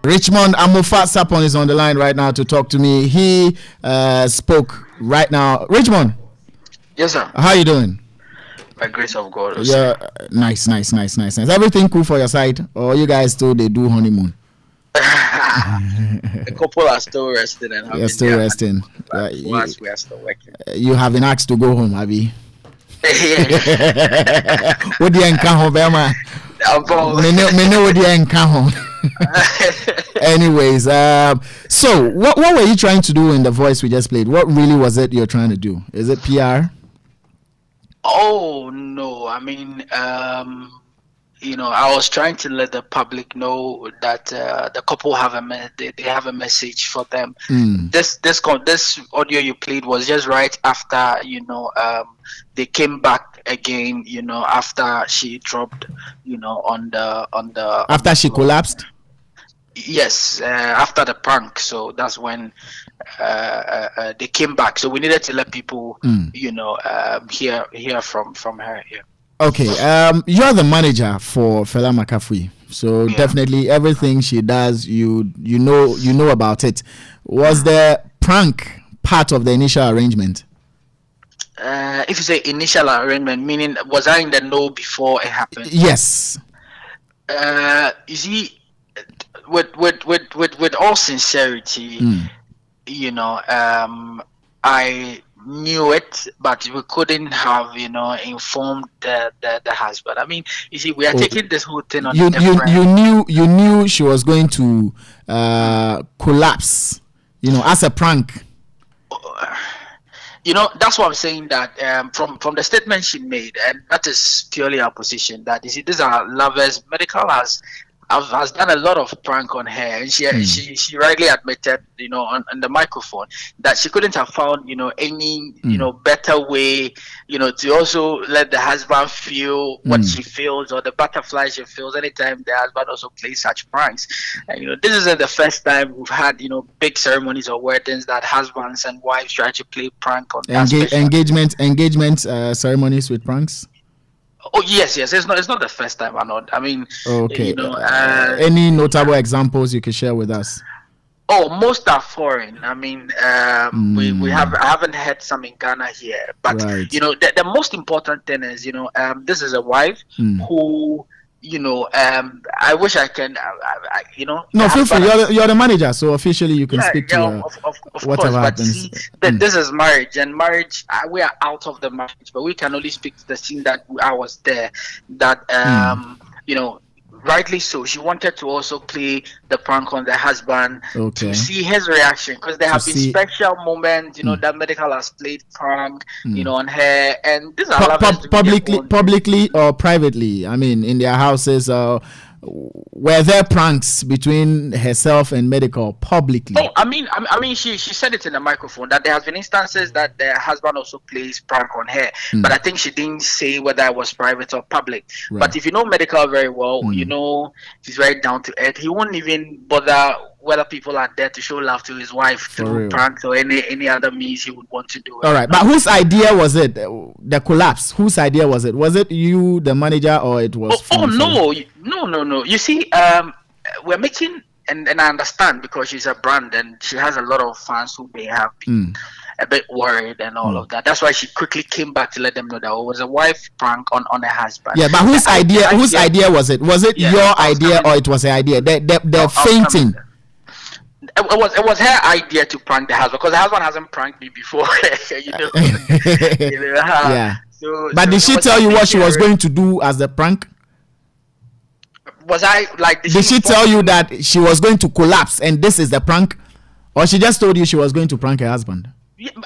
Richmond Amufa Sapon is on the line right now to talk to me. He spoke right now. Richmond. Yes, sir. How you doing? By grace of God. Yeah, nice. Everything cool for your side? Or you guys still they do honeymoon? The couple are still resting and having. You're still resting. For us, we are still working. You have been asked to go home, Abby. Yeah. What do you encounter, Bema? Anyways, so what were you trying to do in the voice we just played? What really was it you're trying to do? Is it PR? Oh no, I mean, I was trying to let the public know that the couple have they have a message for them. This audio you played was just right after they came back again. After she dropped. On the after she collapsed. Yes, after the prank. So that's when they came back. So we needed to let people, hear from her. Yeah. Okay, you're the manager for Fela Makafui, so definitely everything she does, you know about it. Was the prank part of the initial arrangement? If you say initial arrangement, meaning was I in the know before it happened? Yes. You see, with all sincerity, I knew it, but we couldn't have informed the husband. I mean, you see, we are taking this whole thing on. You knew she was going to collapse, as a prank. That's what I'm saying, that from the statement she made, and that is purely our position, that you see, these are lovers. Medical has done a lot of prank on her, and she rightly admitted, on the microphone, that she couldn't have found, any, better way, to also let the husband feel what she feels, or the butterflies she feels anytime the husband also plays such pranks. And, this isn't the first time we've had, big ceremonies or weddings that husbands and wives try to play prank on engagement ceremonies with pranks. Oh yes, it's not the first time. I mean, okay. Any notable examples you can share with us? Oh, most are foreign. I mean, I haven't heard some in Ghana here, but right. The most important thing is, this is a wife who, I wish I can, No, feel free. You're the manager, so officially you can speak to whatever happens. This is marriage, and marriage, we are out of the marriage, but we can only speak to the scene that I was there. That rightly so, she wanted to also play the prank on the husband to see his reaction, because there have been special moments, that medical has played prank, on her, and these are publicly or privately. I mean, in their houses. Were there pranks between herself and medical publicly? Oh, I mean, she said it in the microphone that there has been instances that the husband also plays prank on her, but I think she didn't say whether it was private or public. Right. But if you know medical very well, he's very down to earth. He won't even bother whether people are there to show love to his wife through pranks or any other means he would want to do it. All right, but whose idea was it? The collapse. Whose idea was it? Was it you, the manager, or it was? No. You see, we're making, and I understand, because she's a brand and she has a lot of fans who may have been a bit worried and all of that. That's why she quickly came back to let them know that it was a wife prank on a husband. Yeah, but whose idea was it? Was it your idea or it was her idea? The fainting. It was her idea to prank the husband, because the husband hasn't pranked me before. Yeah. But did she tell you what she was going to do as the prank? Was I like? Did she tell you that she was going to collapse and this is the prank, or she just told you she was going to prank her husband?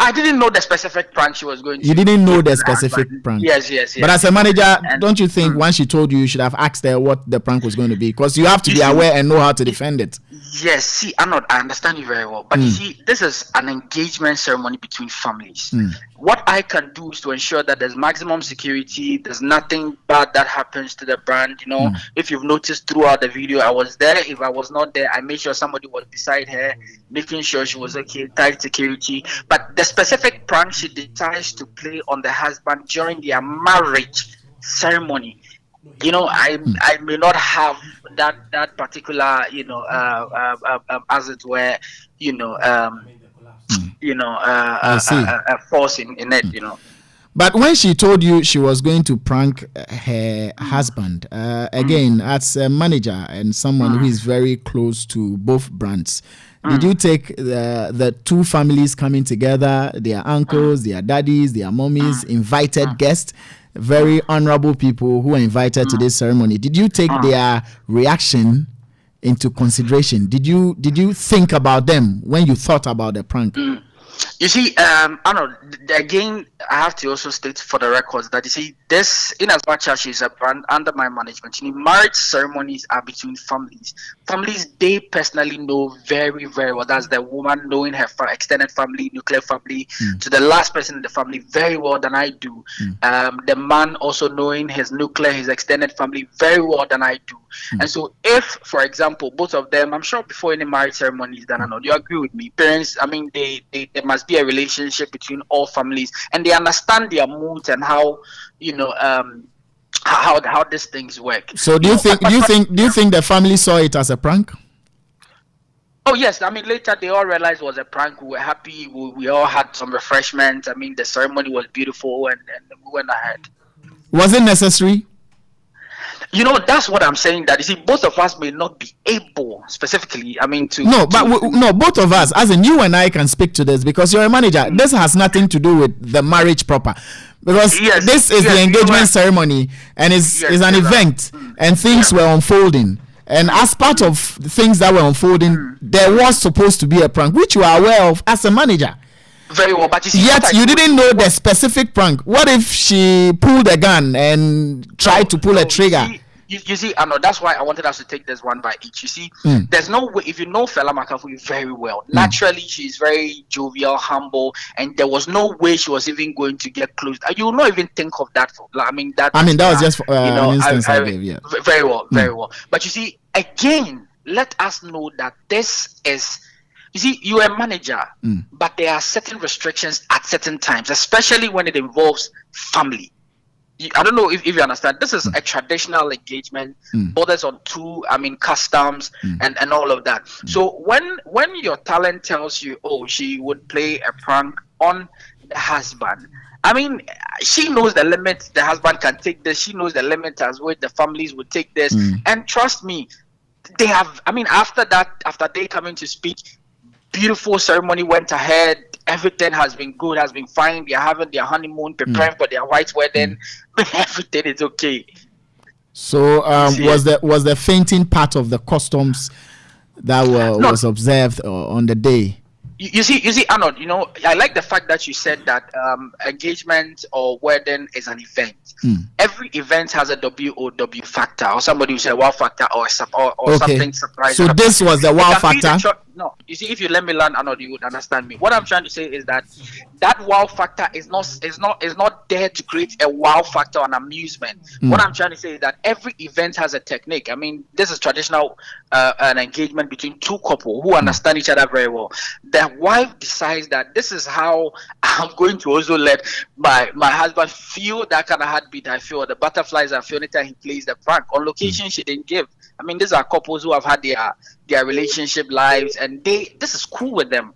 I didn't know the specific prank she was going to. You didn't know the specific prank. Yes. But as a manager, don't you think once she told you should have asked her what the prank was going to be? Because you have to be aware and know how to defend it. Yes, see, I understand you very well. But you see, this is an engagement ceremony between families. What I can do is to ensure that there's maximum security, there's nothing bad that happens to the brand. If you've noticed throughout the video, I was there. If I was not there, I made sure somebody was beside her, making sure she was okay, tight security. But the specific prank she decides to play on the husband during their marriage ceremony, I may not have that particular, as it were, you know, I see. a force in it, But when she told you she was going to prank her husband, again, as a manager and someone who is very close to both brands, did you take the two families coming together, their uncles, their daddies, their mummies, invited guests, very honorable people who were invited to this ceremony? Did you take their reaction into consideration? Did you think about them when you thought about the prank? You see, Arnold, again, I have to also state for the records that, you see, this, in as much as she's a brand under my management, marriage ceremonies are between families. Families, they personally know very, very well. That's the woman knowing her extended family, nuclear family, to the last person in the family very well than I do. The man also knowing his nuclear, his extended family very well than I do. And so if, for example, both of them, I'm sure before any marriage ceremony is done, I know you agree with me, parents, I mean, there must be a relationship between all families, and they understand their moods and how, how these things work. So do you think the family saw it as a prank? Oh yes, I mean, later they all realized it was a prank. We were happy. We all had some refreshments. I mean, the ceremony was beautiful, and we went ahead. Was it necessary? That's what I'm saying. That, you see, both of us may not be able specifically. I mean, to both of us, as in you and I, can speak to this because you're a manager. This has nothing to do with the marriage proper, because this is the engagement ceremony and is an event, and things were unfolding. And as part of things that were unfolding, there was supposed to be a prank, which you are aware of as a manager. Very well, but you see, yet you didn't know the specific prank. What if she pulled a gun and tried to pull a trigger? You see, I know that's why I wanted us to take this one by each. You see, there's no way, if you know Fela Makafui very well, naturally she's very jovial, humble, and there was no way she was even going to get close. You will not even think of that. That was just an instance I gave. Yeah. Very well, very well. But you see, again, let us know that this is. You see, you're a manager, but there are certain restrictions at certain times, especially when it involves family. I don't know if you understand. This is a traditional engagement, borders on customs and all of that. So when your talent tells you, oh, she would play a prank on the husband, I mean, she knows the limit the husband can take this. She knows the limit as well the families would take this. And trust me, they have, after they coming to speak, beautiful ceremony went ahead. Everything has been good, has been fine. They are having their honeymoon, preparing for their white wedding. Everything is okay. So was the fainting part of the customs that was observed on the day? You see, Arnold, I like the fact that you said that engagement or wedding is an event. Every event has a WOW factor, or somebody will say wow factor, or something surprising. So this was the wow factor? No, you see, if you let me learn, Arnold, you would understand me. What I'm trying to say is that wow factor is not there to create a wow factor on amusement. What I'm trying to say is that every event has a technique. I mean, this is traditional an engagement between two couples who understand each other very well. The wife decides that this is how I'm going to also let my husband feel that kind of heartbeat I feel, the butterflies I feel anytime he plays the prank. On location, she didn't give. I mean, these are couples who have had their relationship lives, and this is cool with them.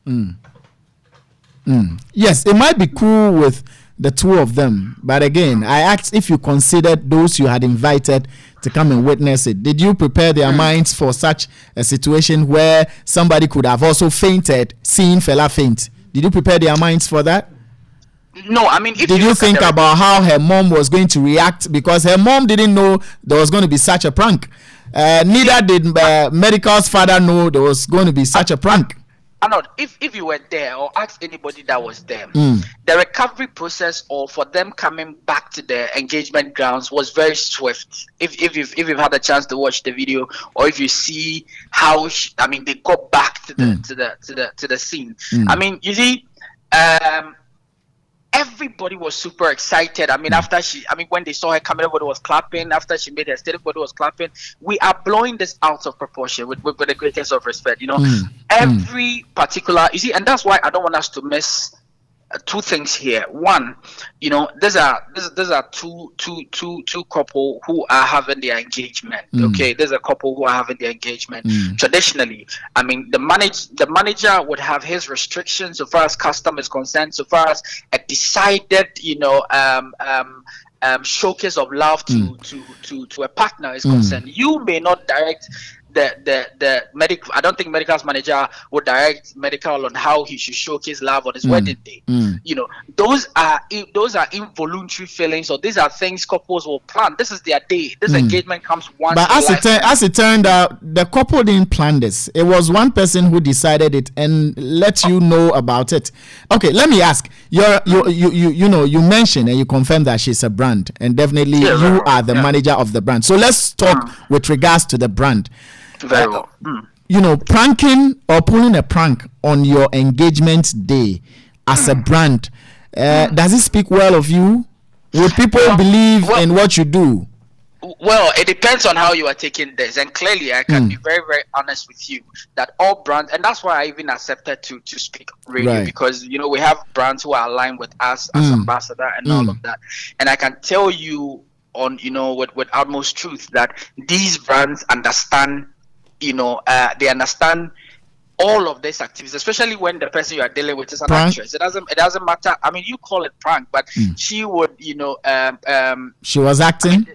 Yes, it might be cool with the two of them, but again, I asked if you considered those you had invited to come and witness it. Did you prepare their minds for such a situation where somebody could have also fainted, seeing Fela faint? Did you prepare their minds for that? No, I mean, did you think about how her mom was going to react? Because her mom didn't know there was going to be such a prank. Neither did Medical's father know there was going to be such a prank. Arnold, if you were there or ask anybody that was there, the recovery process or for them coming back to the engagement grounds was very swift. If you've had a chance to watch the video, or if you see how they got back to the scene. I mean, you see, everybody was super excited. I mean, when they saw her coming, everybody was clapping. After she made her statement, everybody was clapping. We are blowing this out of proportion with the greatest of respect. Every particular, you see, and that's why I don't want us to miss two things here. One, there's are two couple who are having their engagement. Okay, there's a couple who are having their engagement. Traditionally, I mean, the manager would have his restrictions so far as custom is concerned, so far as a decided, showcase of love to a partner is concerned. You may not direct the medical. I don't think medical's manager would direct medical on how he should showcase love on his wedding day. Those are involuntary feelings, or these are things couples will plan. This is their day. This engagement comes once. But as it turned out, the couple didn't plan this. It was one person who decided it and let you know about it. Okay, let me ask. You mentioned and you confirmed that she's a brand, and definitely you are the manager of the brand. So let's talk with regards to the brand. Very well. Pranking or pulling a prank on your engagement day as a brand, does it speak well of you? Would people believe in what you do? Well, it depends on how you are taking this, and clearly I can be very, very honest with you that all brands, and that's why I even accepted to speak radio, because we have brands who are aligned with us as ambassador and all of that, and I can tell you on with utmost truth that these brands understand. They understand all of these activities, especially when the person you are dealing with is an actress. It doesn't matter. I mean, you call it prank, but she would, she was acting.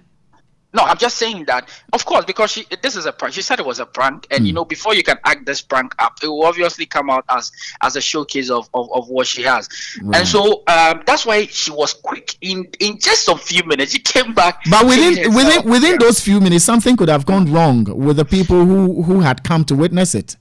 No, I'm just saying that, of course, because this is a prank. She said it was a prank, and before you can act this prank up, it will obviously come out as a showcase of what she has. And so that's why she was quick. In just a few minutes, she came back. But within those few minutes, something could have gone wrong with the people who had come to witness it.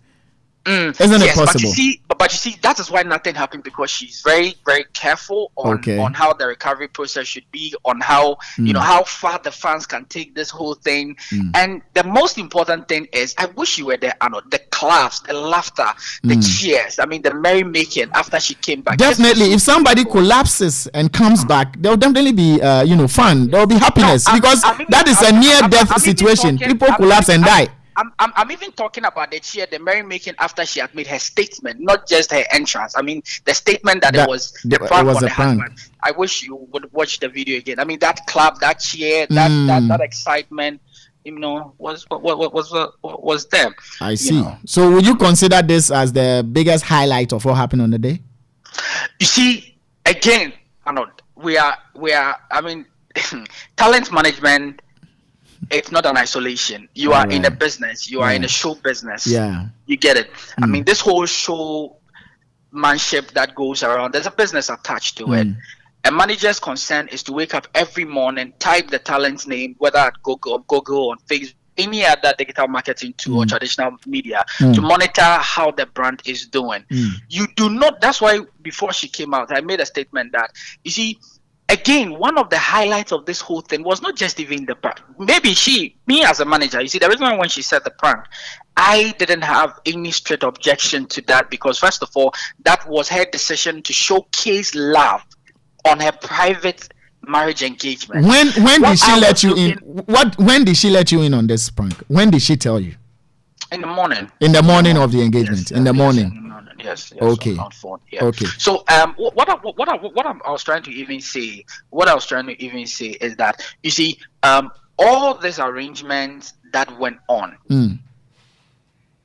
Isn't it possible? But you see, that is why nothing happened, because she's very, very careful on how the recovery process should be, on how how far the fans can take this whole thing. And the most important thing is, I wish you were there, Arnold. The claps, the laughter, the cheers. I mean, the merrymaking after she came back. Definitely, if somebody collapses and comes back, there will definitely be fun. There will be happiness, because that is a near-death situation. People collapse and die. I'm even talking about the cheer, the merrymaking after she had made her statement, not just her entrance. I mean, the statement that it was the prank on the husband. I wish you would watch the video again. I mean, that clap, that cheer, that excitement, was there. I see. So, would you consider this as the biggest highlight of what happened on the day? You see, again, Arnold, we are. I mean, talent management. It's not an isolation. You are in a business. You are in a show business. Yeah. You get it. I mean, this whole showmanship that goes around, there's a business attached to it. A manager's concern is to wake up every morning, type the talent's name, whether at Google, on Facebook, any other digital marketing tool or traditional media, to monitor how the brand is doing. You do not. That's why before she came out, I made a statement that, you see, again, one of the highlights of this whole thing was not just even the prank. Maybe me as a manager, you see, the reason why when she said the prank, I didn't have any straight objection to that, because first of all, that was her decision to showcase love on her private marriage engagement. When did she let you in? When did she let you in on this prank? When did she tell you? In the morning. In the morning of the engagement. In the morning. Yes. Okay. On phone, yeah. Okay. So what I was trying to even say is that, you see, all these arrangements that went on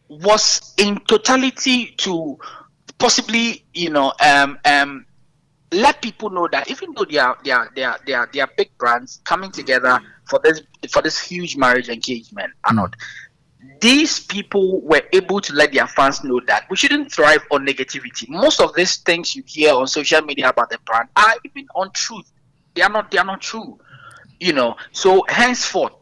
was in totality to possibly let people know that even though they are big brands coming together for this huge marriage engagement, these people were able to let their fans know that we shouldn't thrive on negativity. Most of these things you hear on social media about the brand are even untruth. They are not true. So henceforth,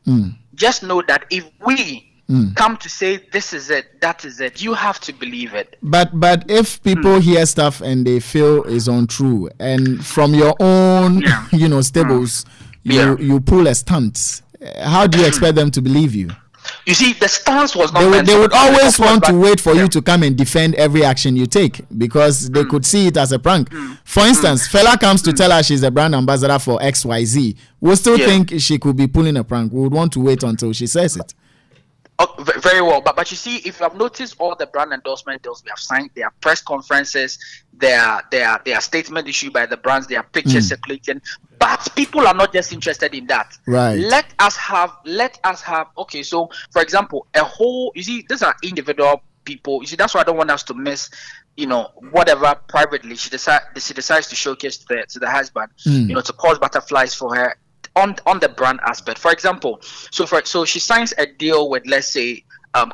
just know that if we come to say this is it, that is it, you have to believe it. But if people hear stuff and they feel is untrue, and from your own stables, you pull a stunt, how do you expect them to believe you? You see, the stance was not. They would always want to wait for you to come and defend every action you take, because they could see it as a prank. For instance, Fela comes to tell her she's a brand ambassador for XYZ. We'll still think she could be pulling a prank. We would want to wait until she says it. Very well, but you see, if you have noticed, all the brand endorsement deals we have signed, there are press conferences, there are statement issued by the brands, there are pictures circulating. But people are not just interested in that. Right. Let us have. Okay, so for example, you see, these are individual people. You see, that's why I don't want us to miss. Whatever privately she decides to showcase to the husband. To cause butterflies for her. On the brand aspect, for example, so she signs a deal with, let's say,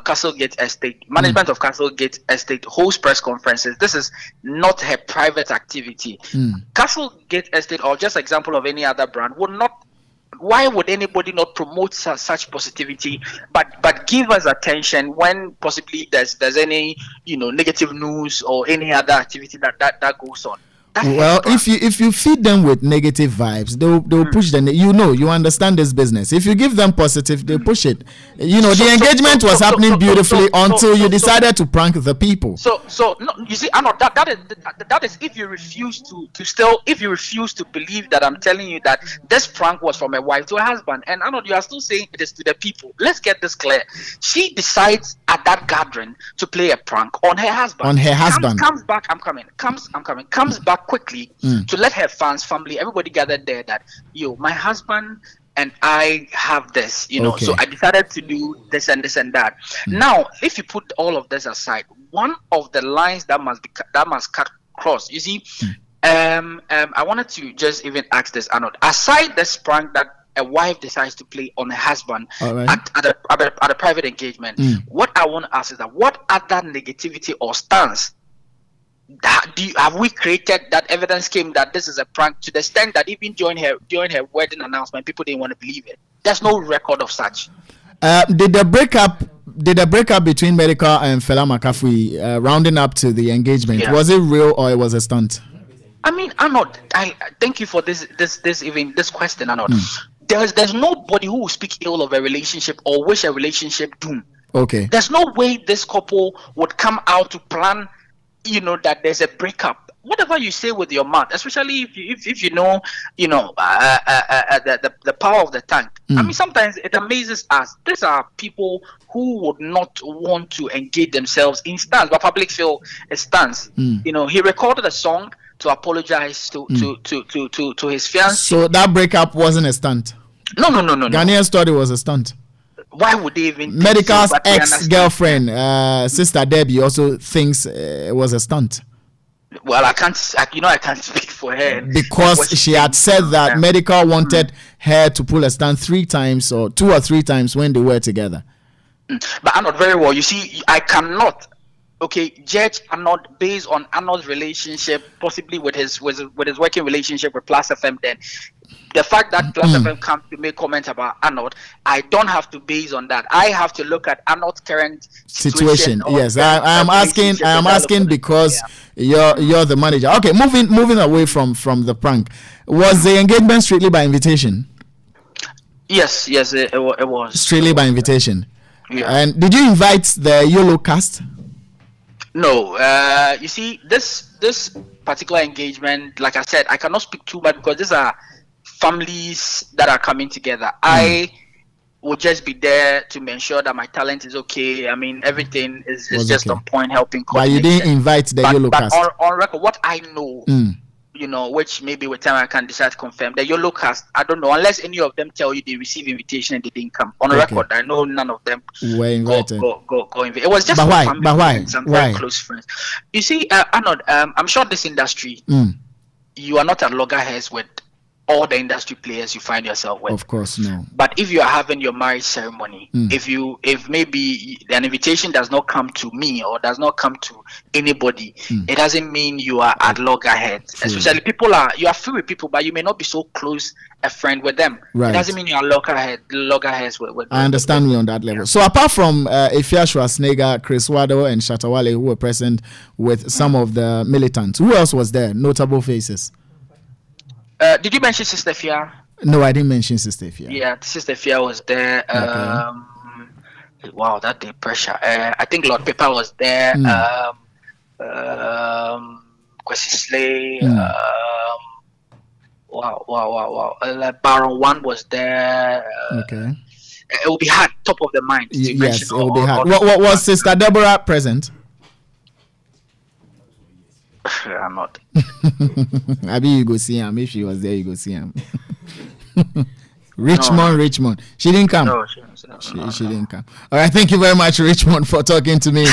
Castlegate Estate, management of Castlegate Estate hosts press conferences. This is not her private activity. Castlegate Estate, or just example of any other brand, would not. Why would anybody not promote such positivity, but give us attention when possibly there's any negative news or any other activity that goes on? Well, if you feed them with negative vibes, they'll push them. You understand this business. If you give them positive, they push it. The engagement was happening beautifully until you decided to prank the people. So no, you see, I know that is if you refuse to believe that I'm telling you that this prank was from a wife to a husband, and I know you are still saying it is to the people. Let's get this clear. She decides at that gathering to play a prank on her husband. Comes back, I'm coming. Comes back quickly to let her fans, family, everybody gathered there that my husband and I have this, Okay. So I decided to do this and this and that. Now, if you put all of this aside, one of the lines that must cut across, you see, I wanted to just even ask this, Arnold. Aside this prank that a wife decides to play on her husband at a private engagement, what I want to ask is that what other negativity or stance have we created that evidence came that this is a prank, to the extent that even during her wedding announcement, people didn't want to believe it? There's no record of such. Did the breakup between Medical and Fela Makafui rounding up to the engagement, was it real or it was a stunt? I mean, Arnold, I thank you for this question, Arnold. There's nobody who will speak ill of a relationship or wish a relationship doom. Okay. There's no way this couple would come out to plan that there's a breakup. Whatever you say with your mouth, especially if you know the power of the tongue. I mean, sometimes it amazes us. These are people who would not want to engage themselves in stance, but public feel a stance. He recorded a song to apologize to his fiancée. So that breakup wasn't a stunt. No. Ghanaians thought it was a stunt. Why would they even? Medical's ex-girlfriend, Sister Debbie, also thinks it was a stunt. Well, I can't speak for her because she had said that Medical wanted her to pull a stunt 3 times or 2 or 3 times when they were together. But Arnold, very well. You see, I cannot. Judge Arnold based on Arnold's relationship, possibly with his working relationship with Plus FM. Then the fact that Plus FM comes to make comments about Arnold, I don't have to base on that. I have to look at Arnold's current situation. Yes, I am asking because you're the manager. Okay, moving away from the prank. Was the engagement strictly by invitation? Yes, it was strictly by invitation. Yeah. And did you invite the YOLO cast? No, you see, this particular engagement, like I said, I cannot speak too much because these are families that are coming together. I will just be there to ensure that my talent is okay. I mean, everything is just on point, helping. But you didn't invite the YOLO cast. On record, what I know, which maybe with time I can decide to confirm, the YOLO cast, I don't know, unless any of them tell you they received invitation and they didn't come. On record, I know none of them were invited. Go invite. It was just but why? Some very close friends. You see, Arnold, I'm sure this industry, you are not at loggerheads with all the industry players you find yourself with. Of course, no. But if you are having your marriage ceremony, if maybe an invitation does not come to me or does not come to anybody, it doesn't mean you are at loggerheads. Especially you are free with people, but you may not be so close a friend with them. Right. It doesn't mean you are loggerheads with I understand you on that level. So apart from Ifya Schwarzenegger, Chris Wado, and Shatawale, who were present with some of the militants, who else was there? Notable faces. Did you mention Sister Fia? No, I didn't mention Sister Fia. Yeah, Sister Fia was there. Wow, that day pressure. I think Lord Pepper was there. Kwesi Slay. Wow. Baron One was there. it will be hard, top of the mind. To Yes, mention it will be hard. all What was Sister Deborah present? I'm not. Maybe you go see him. If she was there, you go see him. Richmond. She didn't come. No, she didn't come. All right. Thank you very much, Richmond, for talking to me.